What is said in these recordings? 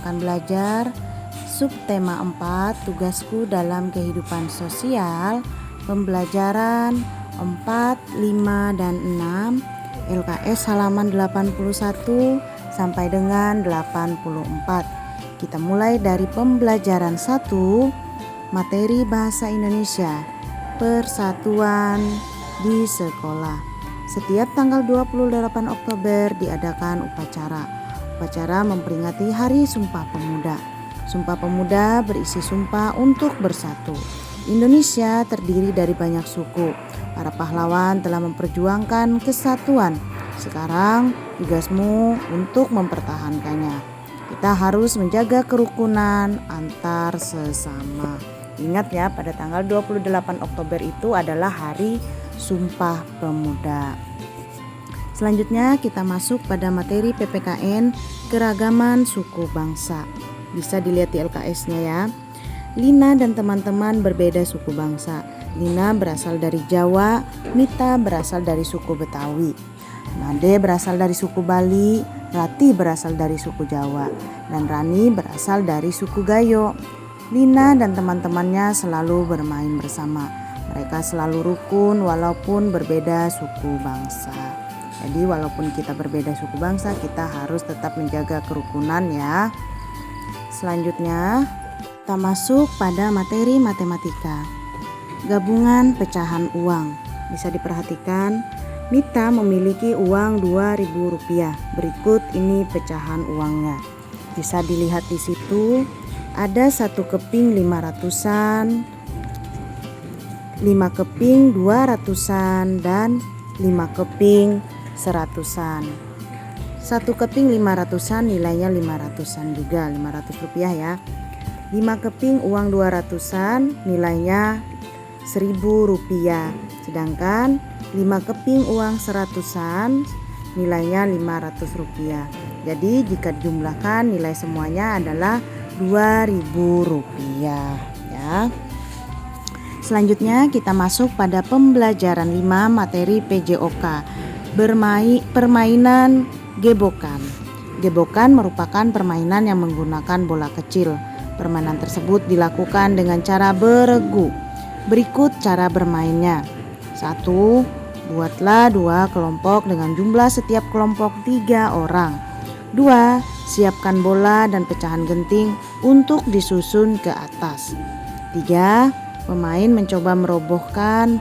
akan belajar subtema 4, tugasku dalam kehidupan sosial, pembelajaran 4, 5, dan 6, LKS halaman 81 sampai dengan 84. Kita mulai dari pembelajaran 1, materi bahasa Indonesia, persatuan di sekolah. Setiap tanggal 28 Oktober diadakan upacara memperingati Hari Sumpah Pemuda. Sumpah Pemuda berisi sumpah untuk bersatu. Indonesia terdiri dari banyak suku. Para pahlawan telah memperjuangkan kesatuan. Sekarang tugasmu untuk mempertahankannya. Kita harus menjaga kerukunan antar sesama. Ingat ya, pada tanggal 28 Oktober itu adalah Hari Sumpah Pemuda. Selanjutnya kita masuk pada materi PPKN keragaman suku bangsa. Bisa dilihat di LKS-nya ya. Lina dan teman-teman berbeda suku bangsa. Lina berasal dari Jawa, Mita berasal dari suku Betawi, Made berasal dari suku Bali, Rati berasal dari suku Jawa, dan Rani berasal dari suku Gayo. Lina dan teman-temannya selalu bermain bersama. Mereka selalu rukun walaupun berbeda suku bangsa. Jadi walaupun kita berbeda suku bangsa, kita harus tetap menjaga kerukunan ya. Selanjutnya kita masuk pada materi matematika. Gabungan pecahan uang. Bisa diperhatikan, Mita memiliki uang Rp2.000. Berikut ini pecahan uangnya. Bisa dilihat di situ ada 1 keping 500-an, 5 keping 200-an, dan 5 keping 100-an. 1 keping 500-an nilainya 500-an juga, Rp500 ya. 5 keping uang 200-an nilainya Rp1.000. Sedangkan 5 keping uang 100-an nilainya Rp500. Jadi jika dijumlahkan nilai semuanya adalah Rp2.000 ya. Selanjutnya kita masuk pada pembelajaran 5 materi PJOK, permainan gebokan. Gebokan merupakan permainan yang menggunakan bola kecil. Permainan tersebut dilakukan dengan cara beregu. Berikut cara bermainnya. 1. Buatlah 2 kelompok dengan jumlah setiap kelompok 3 orang. 2. Siapkan bola dan pecahan genting untuk disusun ke atas. 3. Pemain mencoba merobohkan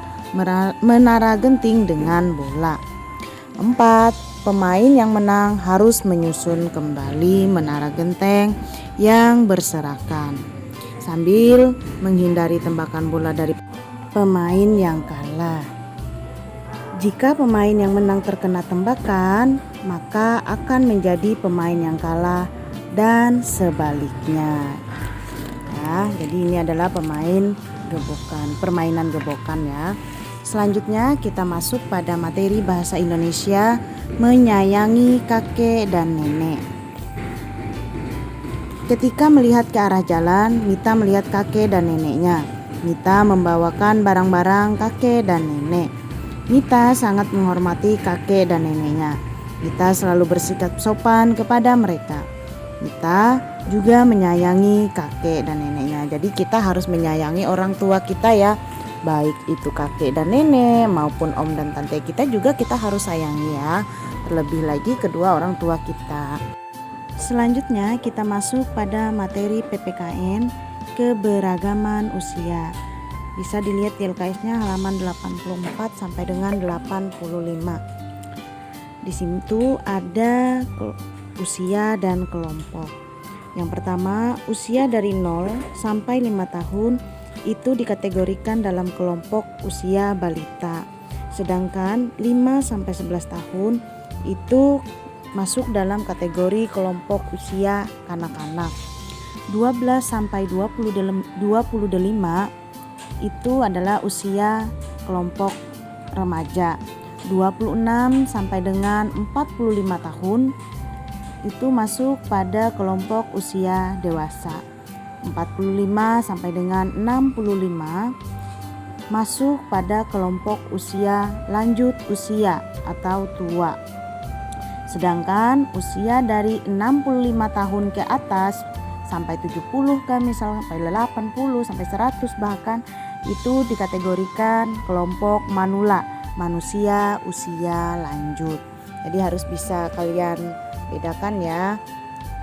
menara genting dengan bola. 4. Pemain yang menang harus menyusun kembali menara genteng yang berserakan sambil menghindari tembakan bola dari pemain yang kalah. Jika pemain yang menang terkena tembakan, maka akan menjadi pemain yang kalah dan sebaliknya. Ya, jadi ini adalah permainan gebokan ya. Selanjutnya kita masuk pada materi bahasa Indonesia, menyayangi kakek dan nenek. Ketika melihat ke arah jalan, Mita melihat kakek dan neneknya. Mita membawakan barang-barang kakek dan nenek. Mita sangat menghormati kakek dan neneknya. Mita selalu bersikap sopan kepada mereka. Mita juga menyayangi kakek dan neneknya. Jadi kita harus menyayangi orang tua kita ya. Baik itu kakek dan nenek maupun om dan tante kita juga kita harus sayangi ya. Terlebih lagi kedua orang tua kita. Selanjutnya kita masuk pada materi PPKN keberagaman usia. Bisa dilihat di LKS-nya halaman 84 sampai dengan 85. Di situ ada usia dan kelompok. Yang pertama, usia dari 0 sampai 5 tahun itu dikategorikan dalam kelompok usia balita. Sedangkan 5 sampai 11 tahun itu masuk dalam kategori kelompok usia kanak-kanak. 12 sampai 25 itu adalah usia kelompok remaja. 26 sampai dengan 45 tahun itu masuk pada kelompok usia dewasa. 45 sampai dengan 65 masuk pada kelompok usia lanjut usia atau tua. Sedangkan usia dari 65 tahun ke atas sampai 70 kan, misalnya sampai 80 sampai 100 bahkan, itu dikategorikan kelompok manula, manusia usia lanjut. Jadi harus bisa kalian bedakan ya.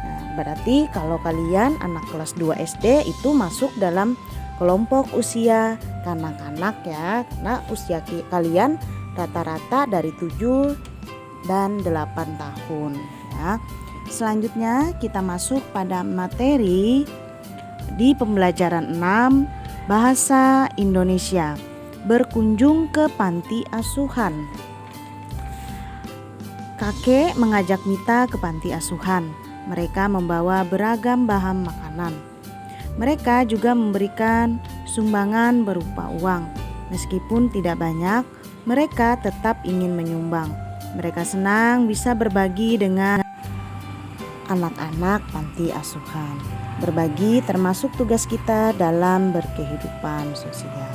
Nah, berarti kalau kalian anak kelas 2 SD itu masuk dalam kelompok usia kanak-kanak ya, karena usia kalian rata-rata dari 7 dan 8 tahun ya. Selanjutnya kita masuk pada materi di pembelajaran 6, bahasa Indonesia. Berkunjung ke panti asuhan. Kakek mengajak Mita ke panti asuhan. Mereka membawa beragam bahan makanan. Mereka juga memberikan sumbangan berupa uang. Meskipun tidak banyak, mereka tetap ingin menyumbang. Mereka senang bisa berbagi dengan anak-anak panti asuhan. Berbagi termasuk tugas kita dalam berkehidupan sosial.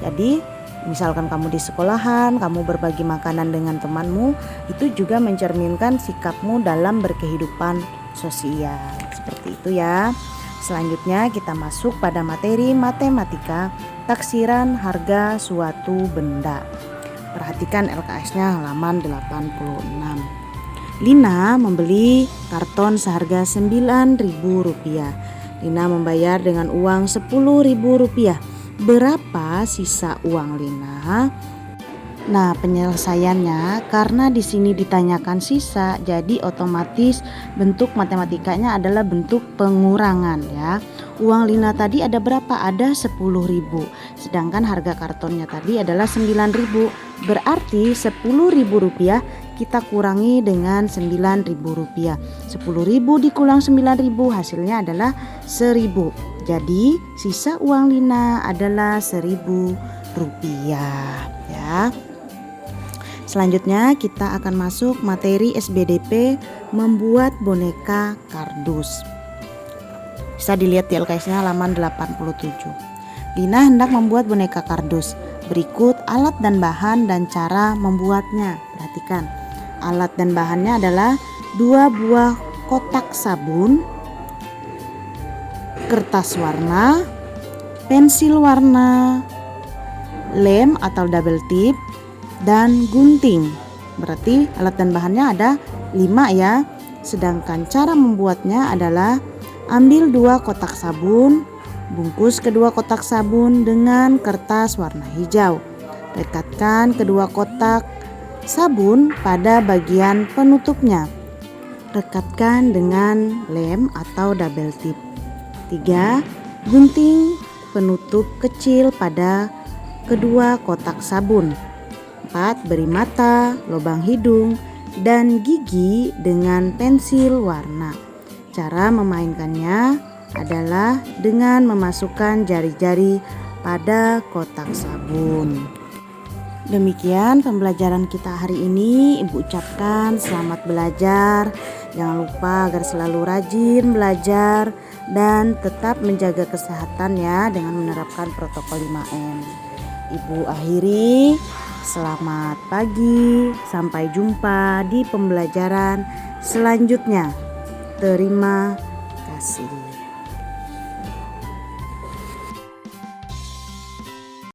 Jadi misalkan kamu di sekolahan, kamu berbagi makanan dengan temanmu, itu juga mencerminkan sikapmu dalam berkehidupan sosial. Seperti itu ya. Selanjutnya kita masuk pada materi matematika, taksiran harga suatu benda. Perhatikan LKS-nya halaman 86. Lina membeli karton seharga Rp9.000. Lina membayar dengan uang Rp10.000. Berapa sisa uang Lina? Nah, penyelesaiannya karena di sini ditanyakan sisa, jadi otomatis bentuk matematikanya adalah bentuk pengurangan ya. Uang Lina tadi ada berapa? Ada 10.000. Sedangkan harga kartonnya tadi adalah 9.000. Berarti Rp10.000 kita kurangi dengan Rp9.000. 10.000 dikulang 9.000 hasilnya adalah 1.000. Jadi sisa uang Lina adalah Rp1.000 ya. Selanjutnya kita akan masuk materi SBDP, membuat boneka kardus. Bisa dilihat di LKS-nya halaman 87. Lina hendak membuat boneka kardus. Berikut alat dan bahan dan cara membuatnya. Perhatikan. Alat dan bahannya adalah 2 buah kotak sabun, kertas warna, pensil warna, lem atau double tip, dan gunting. Berarti alat dan bahannya ada 5 ya. Sedangkan cara membuatnya adalah ambil 2 kotak sabun, bungkus kedua kotak sabun dengan kertas warna hijau. Rekatkan kedua kotak sabun pada bagian penutupnya. Rekatkan dengan lem atau double tip. 3. Gunting penutup kecil pada kedua kotak sabun. 4. Beri mata, lubang hidung, dan gigi dengan pensil warna. Cara memainkannya adalah dengan memasukkan jari-jari pada kotak sabun. Demikian pembelajaran kita hari ini. Ibu ucapkan selamat belajar. Jangan lupa agar selalu rajin belajar dan tetap menjaga kesehatan ya dengan menerapkan protokol 5M. Ibu akhiri, selamat pagi, sampai jumpa di pembelajaran selanjutnya. Terima kasih.